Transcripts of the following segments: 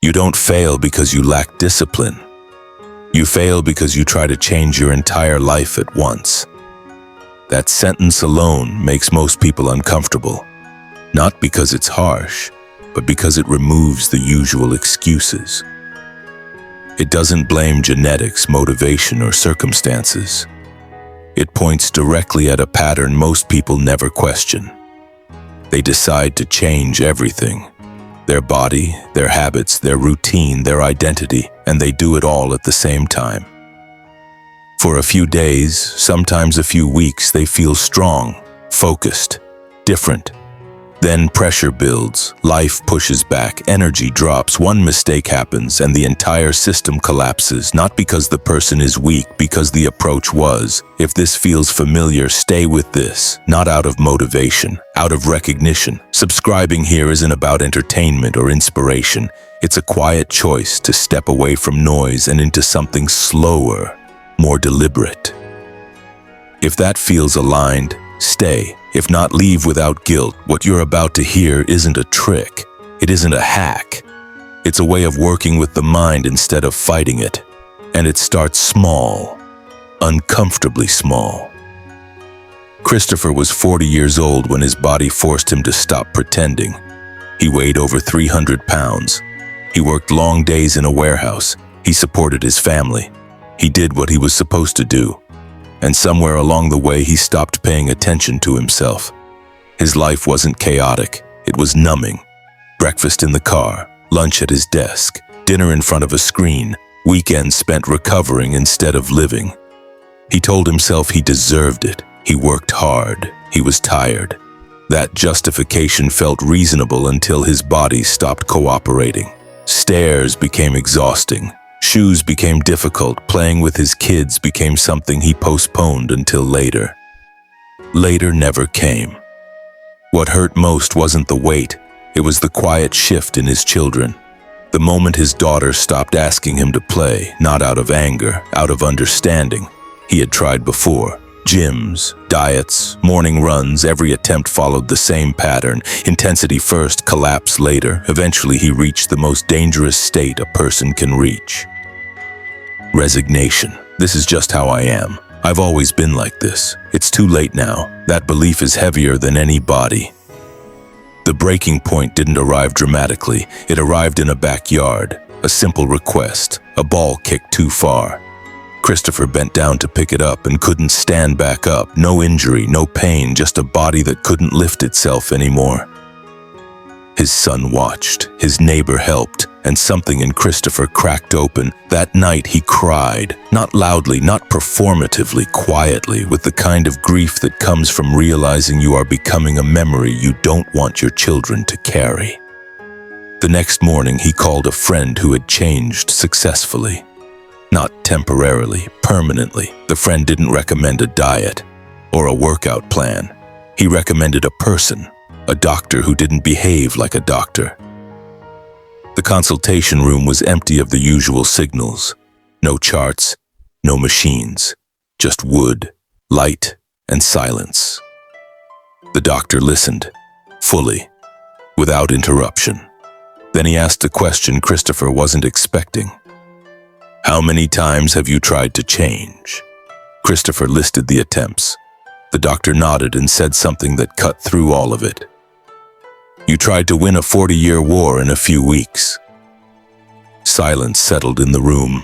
You don't fail because you lack discipline. You fail because you try to change your entire life at once. That sentence alone makes most people uncomfortable, not because it's harsh, but because it removes the usual excuses. It doesn't blame genetics, motivation, or circumstances. It points directly at a pattern most people never question. They decide to change everything: their body, their habits, their routine, their identity, and they do it all at the same time. For a few days, sometimes a few weeks, they feel strong, focused, different. Then pressure builds, life pushes back, energy drops, one mistake happens, and the entire system collapses, not because the person is weak, because the approach was. If this feels familiar, stay with this, not out of motivation, out of recognition. Subscribing here isn't about entertainment or inspiration. It's a quiet choice to step away from noise and into something slower, more deliberate. If that feels aligned, stay. If not, leave without guilt. What you're about to hear isn't a trick. It isn't a hack. It's a way of working with the mind instead of fighting it. And it starts small, uncomfortably small. Christopher was 40 years old when his body forced him to stop pretending. He weighed over 300 pounds. He worked long days in a warehouse. He supported his family. He did what he was supposed to do. And somewhere along the way, he stopped paying attention to himself. His life wasn't chaotic, it was numbing. Breakfast in the car, lunch at his desk, dinner in front of a screen, weekends spent recovering instead of living. He told himself he deserved it. He worked hard. He was tired. That justification felt reasonable until his body stopped cooperating. Stairs became exhausting. Shoes became difficult. Playing with his kids became something he postponed until later. Later never came. What hurt most wasn't the weight, it was the quiet shift in his children. The moment his daughter stopped asking him to play, not out of anger, out of understanding. He had tried before. Gyms, diets, morning runs, every attempt followed the same pattern. Intensity first, collapse later. Eventually he reached the most dangerous state a person can reach. Resignation. This is just how I am. I've always been like this. It's too late now. That belief is heavier than any body. The breaking point didn't arrive dramatically. It arrived in a backyard. A simple request. A ball kicked too far. Christopher bent down to pick it up and couldn't stand back up. No injury, no pain, just a body that couldn't lift itself anymore. His son watched, his neighbor helped, and something in Christopher cracked open. That night he cried, not loudly, not performatively, quietly, with the kind of grief that comes from realizing you are becoming a memory you don't want your children to carry. The next morning he called a friend who had changed successfully. Not temporarily, permanently. The friend didn't recommend a diet or a workout plan. He recommended a person. A doctor who didn't behave like a doctor. The consultation room was empty of the usual signals. No charts, no machines, just wood, light, and silence. The doctor listened, fully, without interruption. Then he asked a question Christopher wasn't expecting. How many times have you tried to change? Christopher listed the attempts. The doctor nodded and said something that cut through all of it. You tried to win a 40-year war in a few weeks. Silence settled in the room.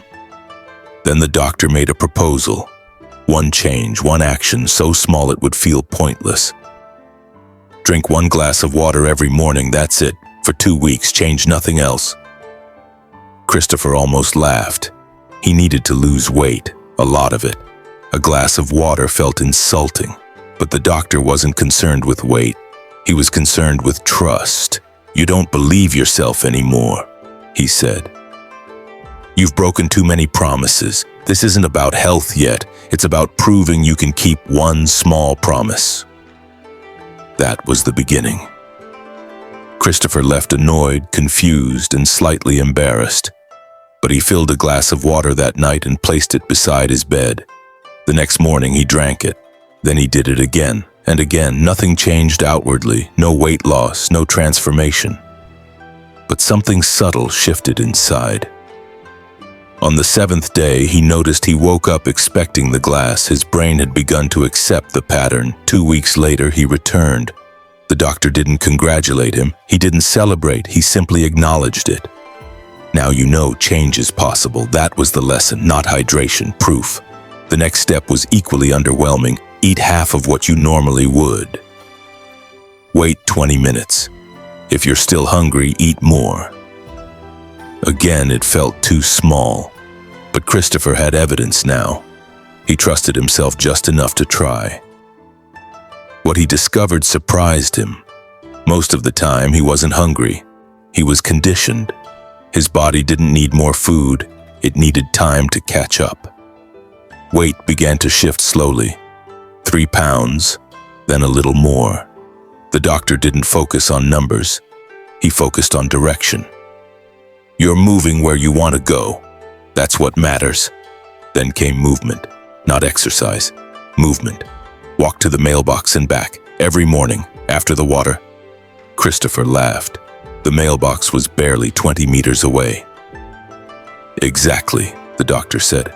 Then the doctor made a proposal. One change, one action, so small it would feel pointless. Drink 1 glass of water every morning, that's it. For 2 weeks, change nothing else. Christopher almost laughed. He needed to lose weight, a lot of it. A glass of water felt insulting, but the doctor wasn't concerned with weight. He was concerned with trust. You don't believe yourself anymore, he said. You've broken too many promises. This isn't about health yet. It's about proving you can keep one small promise. That was the beginning. Christopher left annoyed, confused, and slightly embarrassed. But he filled a glass of water that night and placed it beside his bed. The next morning he drank it. Then he did it again. And again, nothing changed outwardly, no weight loss, no transformation. But something subtle shifted inside. On the 7th day, he noticed he woke up expecting the glass. His brain had begun to accept the pattern. 2 weeks later, he returned. The doctor didn't congratulate him. He didn't celebrate. He simply acknowledged it. Now you know change is possible. That was the lesson, not hydration, proof. The next step was equally underwhelming. Eat half of what you normally would. Wait 20 minutes. If you're still hungry, eat more. Again, it felt too small. But Christopher had evidence now. He trusted himself just enough to try. What he discovered surprised him. Most of the time, he wasn't hungry. He was conditioned. His body didn't need more food. It needed time to catch up. Weight began to shift slowly. 3 pounds, then a little more. The doctor didn't focus on numbers. He focused on direction. You're moving where you want to go. That's what matters. Then came movement, not exercise. Movement. Walk to the mailbox and back, every morning, after the water. Christopher laughed. The mailbox was barely 20 meters away. Exactly, the doctor said.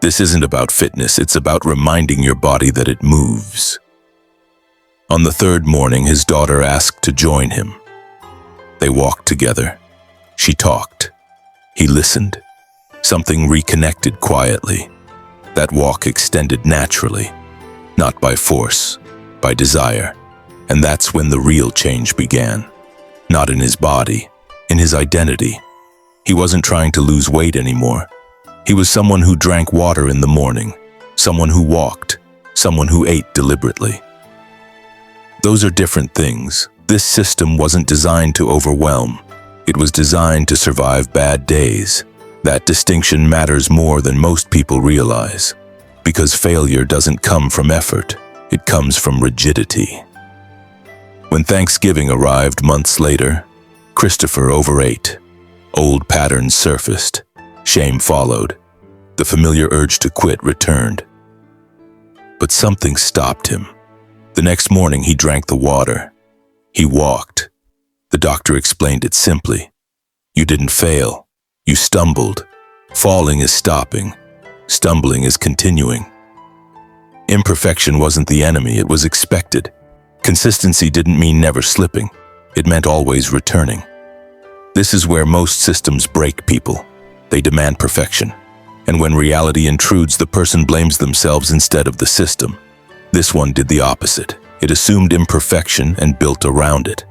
This isn't about fitness, it's about reminding your body that it moves. On the 3rd morning, his daughter asked to join him. They walked together. She talked. He listened. Something reconnected quietly. That walk extended naturally, not by force, by desire. And that's when the real change began. Not in his body, in his identity. He wasn't trying to lose weight anymore. He was someone who drank water in the morning, someone who walked, someone who ate deliberately. Those are different things. This system wasn't designed to overwhelm. It was designed to survive bad days. That distinction matters more than most people realize, because failure doesn't come from effort. It comes from rigidity. When Thanksgiving arrived months later, Christopher overate. Old patterns surfaced. Shame followed. The familiar urge to quit returned. But something stopped him. The next morning he drank the water. He walked. The doctor explained it simply. You didn't fail. You stumbled. Falling is stopping. Stumbling is continuing. Imperfection wasn't the enemy, it was expected. Consistency didn't mean never slipping. It meant always returning. This is where most systems break people. They demand perfection. And when reality intrudes, the person blames themselves instead of the system. This one did the opposite. It assumed imperfection and built around it.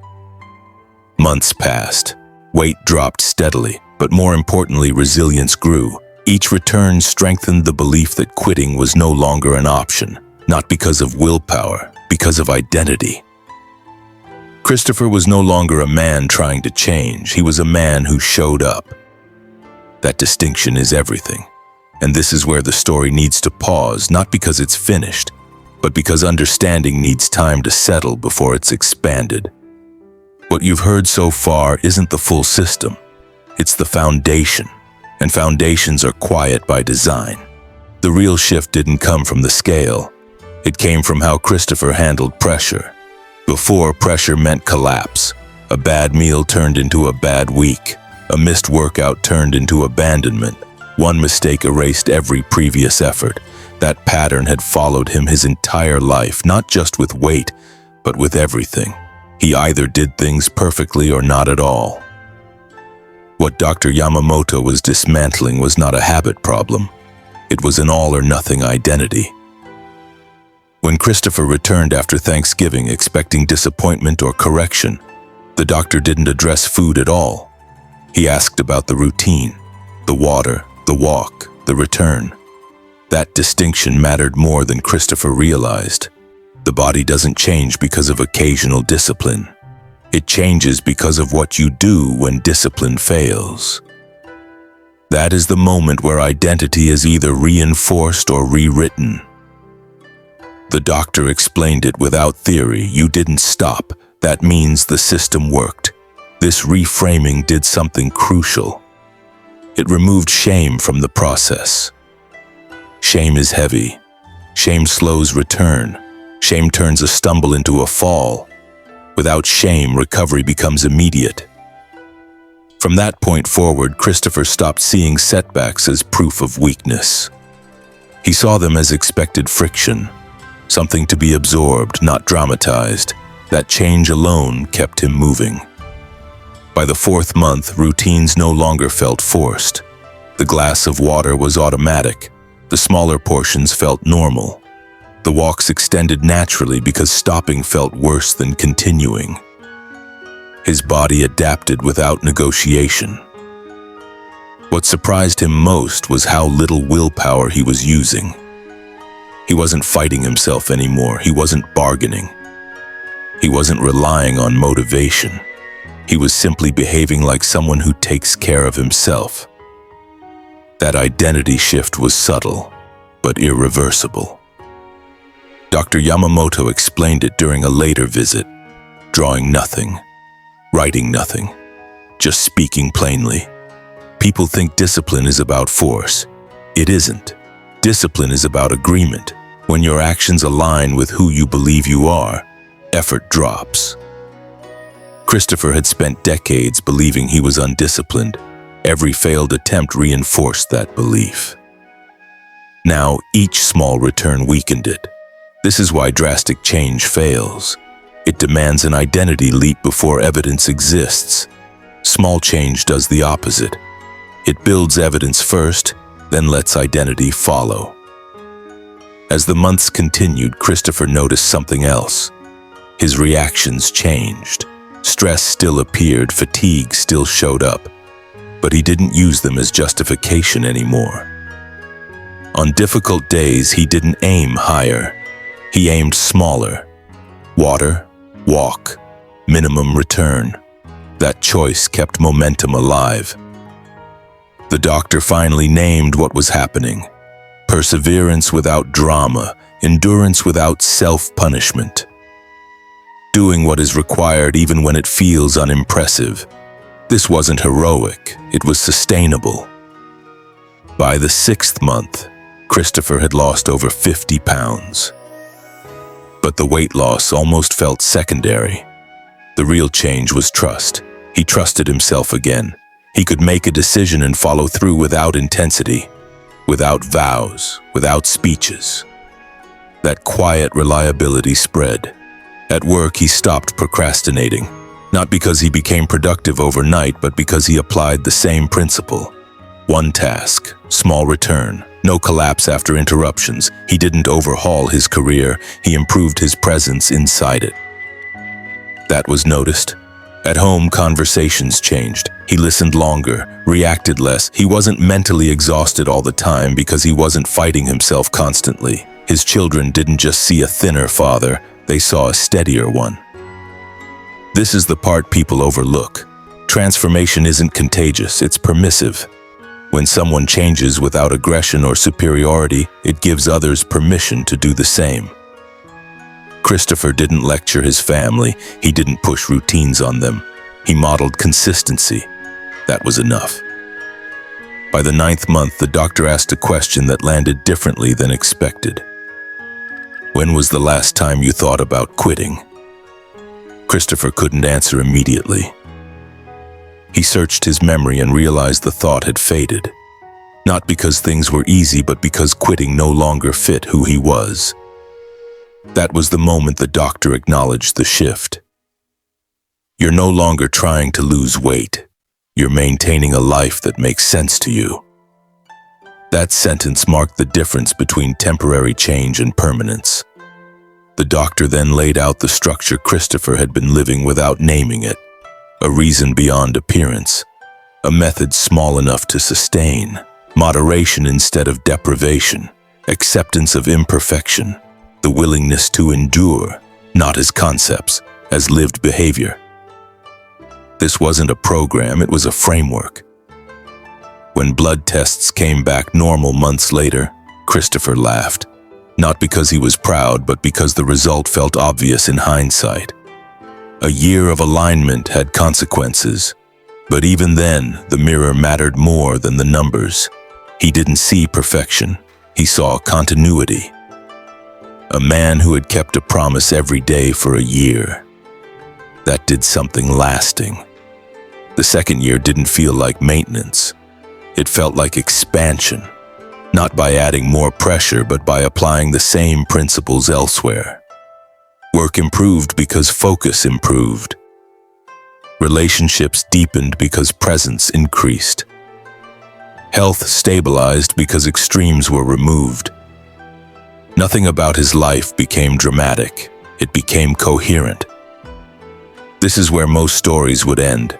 Months passed. Weight dropped steadily, but more importantly, resilience grew. Each return strengthened the belief that quitting was no longer an option, not because of willpower, because of identity. Christopher was no longer a man trying to change. He was a man who showed up. That distinction is everything. And this is where the story needs to pause, not because it's finished, but because understanding needs time to settle before it's expanded. What you've heard so far isn't the full system. It's the foundation, and foundations are quiet by design. The real shift didn't come from the scale. It came from how Christopher handled pressure. Before, pressure meant collapse. A bad meal turned into a bad week. A missed workout turned into abandonment. One mistake erased every previous effort. That pattern had followed him his entire life, not just with weight, but with everything. He either did things perfectly or not at all. What Dr. Yamamoto was dismantling was not a habit problem. It was an all-or-nothing identity. When Christopher returned after Thanksgiving expecting disappointment or correction, the doctor didn't address food at all. He asked about the routine, the water, the walk, the return. That distinction mattered more than Christopher realized. The body doesn't change because of occasional discipline. It changes because of what you do when discipline fails. That is the moment where identity is either reinforced or rewritten. The doctor explained it without theory. You didn't stop. That means the system worked. This reframing did something crucial. It removed shame from the process. Shame is heavy. Shame slows return. Shame turns a stumble into a fall. Without shame, recovery becomes immediate. From that point forward, Christopher stopped seeing setbacks as proof of weakness. He saw them as expected friction, something to be absorbed, not dramatized. That change alone kept him moving. By the 4th month, routines no longer felt forced. The glass of water was automatic. The smaller portions felt normal. The walks extended naturally because stopping felt worse than continuing. His body adapted without negotiation. What surprised him most was how little willpower he was using. He wasn't fighting himself anymore. He wasn't bargaining. He wasn't relying on motivation. He was simply behaving like someone who takes care of himself. That identity shift was subtle, but irreversible. Dr. Yamamoto explained it during a later visit, drawing nothing, writing nothing, just speaking plainly. People think discipline is about force. It isn't. Discipline is about agreement. When your actions align with who you believe you are, effort drops. Christopher had spent decades believing he was undisciplined. Every failed attempt reinforced that belief. Now, each small return weakened it. This is why drastic change fails. It demands an identity leap before evidence exists. Small change does the opposite. It builds evidence first, then lets identity follow. As the months continued, Christopher noticed something else. His reactions changed. Stress still appeared, fatigue still showed up, but he didn't use them as justification anymore. On difficult days, he didn't aim higher. He aimed smaller. Water, walk, minimum return. That choice kept momentum alive. The doctor finally named what was happening. Perseverance without drama, endurance without self-punishment. Doing what is required even when it feels unimpressive. This wasn't heroic, it was sustainable. By the 6th month, Christopher had lost over 50 pounds. But the weight loss almost felt secondary. The real change was trust. He trusted himself again. He could make a decision and follow through without intensity, without vows, without speeches. That quiet reliability spread. At work, he stopped procrastinating, not because he became productive overnight, but because he applied the same principle. One task, small return, no collapse after interruptions. He didn't overhaul his career, he improved his presence inside it. That was noticed. At home, conversations changed. He listened longer, reacted less. He wasn't mentally exhausted all the time because he wasn't fighting himself constantly. His children didn't just see a thinner father, they saw a steadier one. This is the part people overlook. Transformation isn't contagious, it's permissive. When someone changes without aggression or superiority, it gives others permission to do the same. Christopher didn't lecture his family, he didn't push routines on them. He modeled consistency. That was enough. By the 9th month, the doctor asked a question that landed differently than expected. When was the last time you thought about quitting? Christopher couldn't answer immediately. He searched his memory and realized the thought had faded. Not because things were easy, but because quitting no longer fit who he was. That was the moment the doctor acknowledged the shift. You're no longer trying to lose weight. You're maintaining a life that makes sense to you. That sentence marked the difference between temporary change and permanence. The doctor then laid out the structure Christopher had been living without naming it. A reason beyond appearance. A method small enough to sustain. Moderation instead of deprivation. Acceptance of imperfection. The willingness to endure, not as concepts, as lived behavior. This wasn't a program, it was a framework. When blood tests came back normal months later, Christopher laughed. Not because he was proud, but because the result felt obvious in hindsight. A year of alignment had consequences, but even then, the mirror mattered more than the numbers. He didn't see perfection, he saw continuity. A man who had kept a promise every day for a year. That did something lasting. The second year didn't feel like maintenance. It felt like expansion, not by adding more pressure, but by applying the same principles elsewhere. Work improved because focus improved. Relationships deepened because presence increased. Health stabilized because extremes were removed. Nothing about his life became dramatic. It became coherent. This is where most stories would end,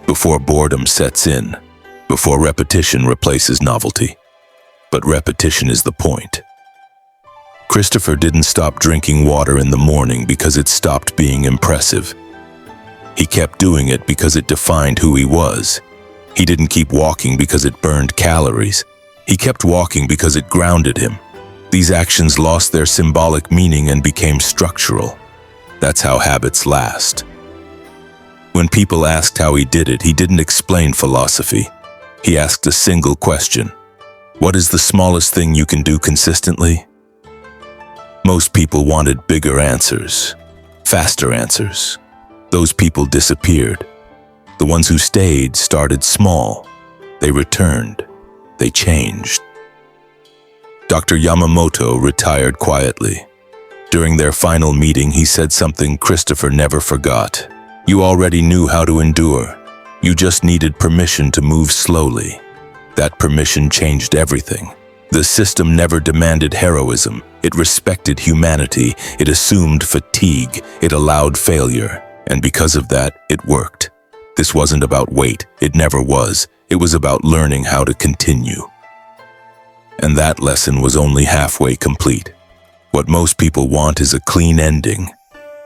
before boredom sets in, before repetition replaces novelty. But repetition is the point. Christopher didn't stop drinking water in the morning because it stopped being impressive. He kept doing it because it defined who he was. He didn't keep walking because it burned calories. He kept walking because it grounded him. These actions lost their symbolic meaning and became structural. That's how habits last. When people asked how he did it, he didn't explain philosophy. He asked a single question. What is the smallest thing you can do consistently? Most people wanted bigger answers, faster answers. Those people disappeared. The ones who stayed started small. They returned. They changed. Dr. Yamamoto retired quietly. During their final meeting, he said something Christopher never forgot. You already knew how to endure. You just needed permission to move slowly. That permission changed everything. The system never demanded heroism. It respected humanity. It assumed fatigue. It allowed failure. And because of that, it worked. This wasn't about weight. It never was. It was about learning how to continue. And that lesson was only halfway complete. What most people want is a clean ending.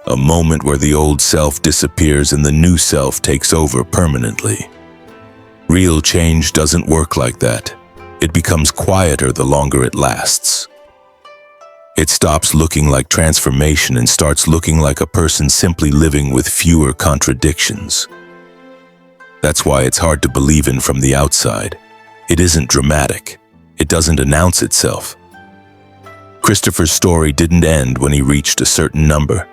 A moment where the old self disappears and the new self takes over permanently. Real change doesn't work like that. It becomes quieter the longer it lasts. It stops looking like transformation and starts looking like a person simply living with fewer contradictions. That's why it's hard to believe in from the outside. It isn't dramatic. It doesn't announce itself. Christopher's story didn't end when he reached a certain number.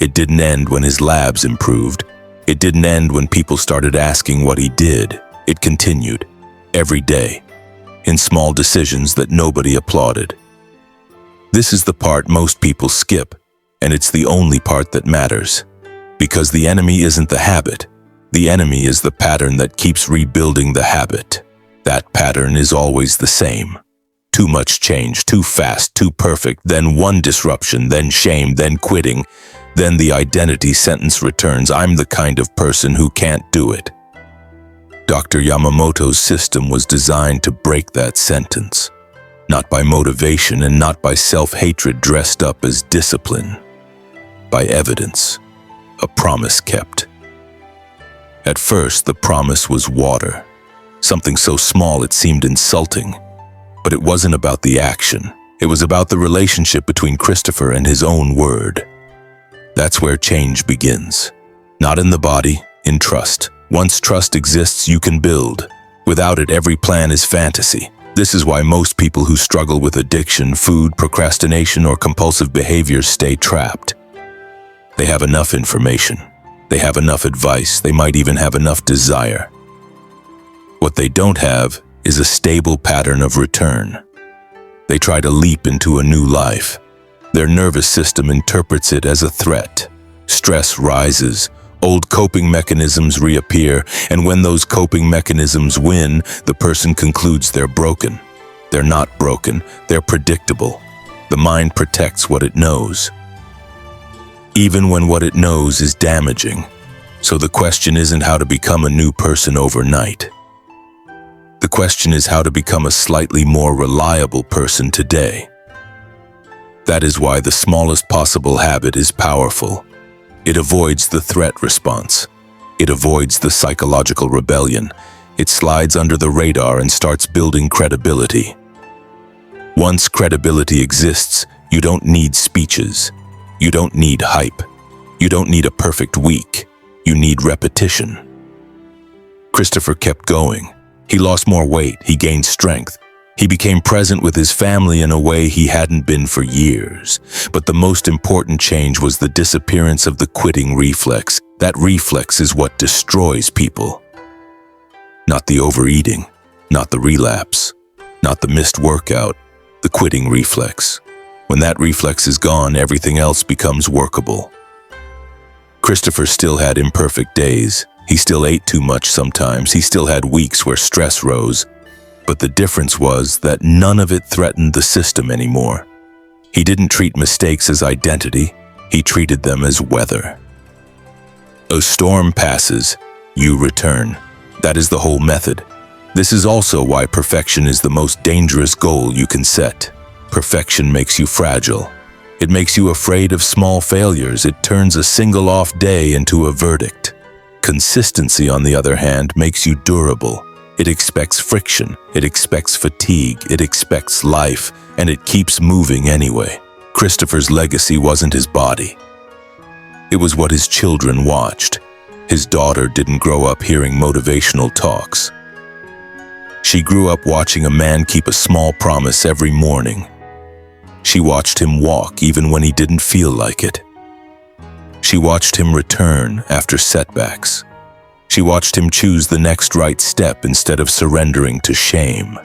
It didn't end when his labs improved. It didn't end when people started asking what he did. It continued, every day, in small decisions that nobody applauded. This is the part most people skip, and it's the only part that matters. Because the enemy isn't the habit. The enemy is the pattern that keeps rebuilding the habit. That pattern is always the same. Too much change, too fast, too perfect, then one disruption, then shame, then quitting. Then the identity sentence returns, I'm the kind of person who can't do it. Dr. Yamamoto's system was designed to break that sentence. Not by motivation and not by self-hatred dressed up as discipline. By evidence. A promise kept. At first, the promise was water. Something so small it seemed insulting. But it wasn't about the action. It was about the relationship between Christopher and his own word. That's where change begins. Not in the body, in trust. Once trust exists, you can build. Without it, every plan is fantasy. This is why most people who struggle with addiction, food, procrastination, or compulsive behaviors stay trapped. They have enough information. They have enough advice. They might even have enough desire. What they don't have is a stable pattern of return. They try to leap into a new life. Their nervous system interprets it as a threat. Stress rises. Old coping mechanisms reappear, and when those coping mechanisms win, the person concludes they're broken. They're not broken, they're predictable. The mind protects what it knows, even when what it knows is damaging. So the question isn't how to become a new person overnight. The question is how to become a slightly more reliable person today. That is why the smallest possible habit is powerful. It avoids the threat response. It avoids the psychological rebellion. It slides under the radar and starts building credibility. Once credibility exists, you don't need speeches. You don't need hype. You don't need a perfect week. You need repetition. Christopher kept going. He lost more weight. He gained strength. He became present with his family in a way he hadn't been for years. But the most important change was the disappearance of the quitting reflex. That reflex is what destroys people. Not the overeating, not the relapse, not the missed workout, the quitting reflex. When that reflex is gone, everything else becomes workable. Christopher still had imperfect days. He still ate too much sometimes. He still had weeks where stress rose. But the difference was that none of it threatened the system anymore. He didn't treat mistakes as identity. He treated them as weather. A storm passes, you return. That is the whole method. This is also why perfection is the most dangerous goal you can set. Perfection makes you fragile. It makes you afraid of small failures. It turns a single off day into a verdict. Consistency, on the other hand, makes you durable. It expects friction, it expects fatigue, it expects life, and it keeps moving anyway. Christopher's legacy wasn't his body. It was what his children watched. His daughter didn't grow up hearing motivational talks. She grew up watching a man keep a small promise every morning. She watched him walk even when he didn't feel like it. She watched him return after setbacks. She watched him choose the next right step instead of surrendering to shame.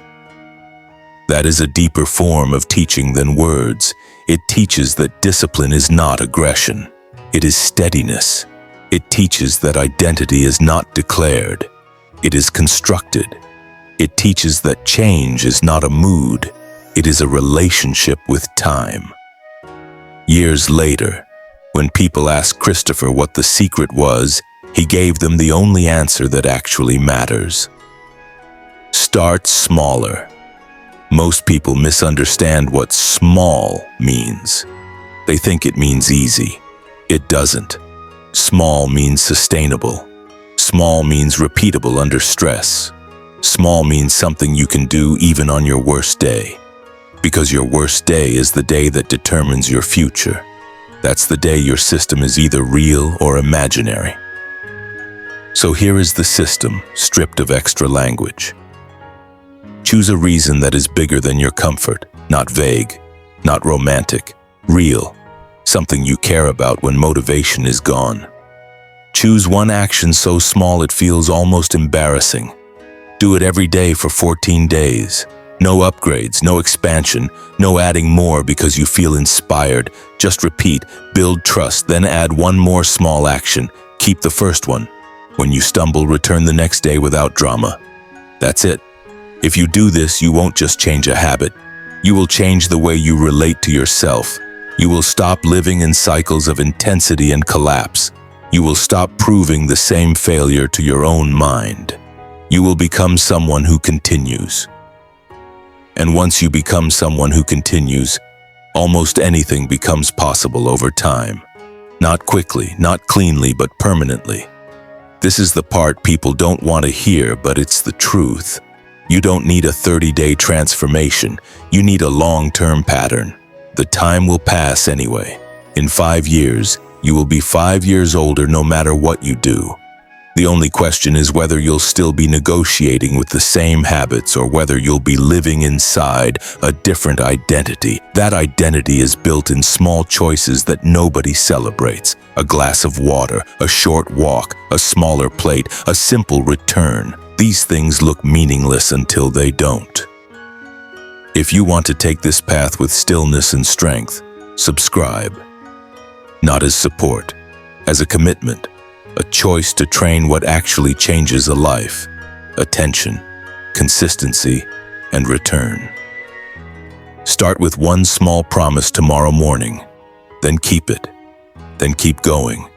That is a deeper form of teaching than words. It teaches that discipline is not aggression. It is steadiness. It teaches that identity is not declared. It is constructed. It teaches that change is not a mood. It is a relationship with time. Years later, when people asked Christopher what the secret was, he gave them the only answer that actually matters. Start smaller. Most people misunderstand what small means. They think it means easy. It doesn't. Small means sustainable. Small means repeatable under stress. Small means something you can do even on your worst day. Because your worst day is the day that determines your future. That's the day your system is either real or imaginary. So here is the system, stripped of extra language. Choose a reason that is bigger than your comfort, not vague, not romantic, real, something you care about when motivation is gone. Choose one action so small it feels almost embarrassing. Do it every day for 14 days. No upgrades, no expansion, no adding more because you feel inspired. Just repeat, build trust, then add one more small action. Keep the first one. When you stumble, return the next day without drama. That's it. If you do this, you won't just change a habit. You will change the way you relate to yourself. You will stop living in cycles of intensity and collapse. You will stop proving the same failure to your own mind. You will become someone who continues. And once you become someone who continues, almost anything becomes possible over time. Not quickly, not cleanly, but permanently. This is the part people don't want to hear, but it's the truth. You don't need a 30-day transformation. You need a long-term pattern. The time will pass anyway. In 5 years, you will be 5 years older no matter what you do. The only question is whether you'll still be negotiating with the same habits or whether you'll be living inside a different identity. That identity is built in small choices that nobody celebrates. A glass of water, a short walk, a smaller plate, a simple return. These things look meaningless until they don't. If you want to take this path with stillness and strength, subscribe. Not as support, as a commitment. A choice to train what actually changes a life. Attention, consistency, and return. Start with one small promise tomorrow morning, then keep it, then keep going.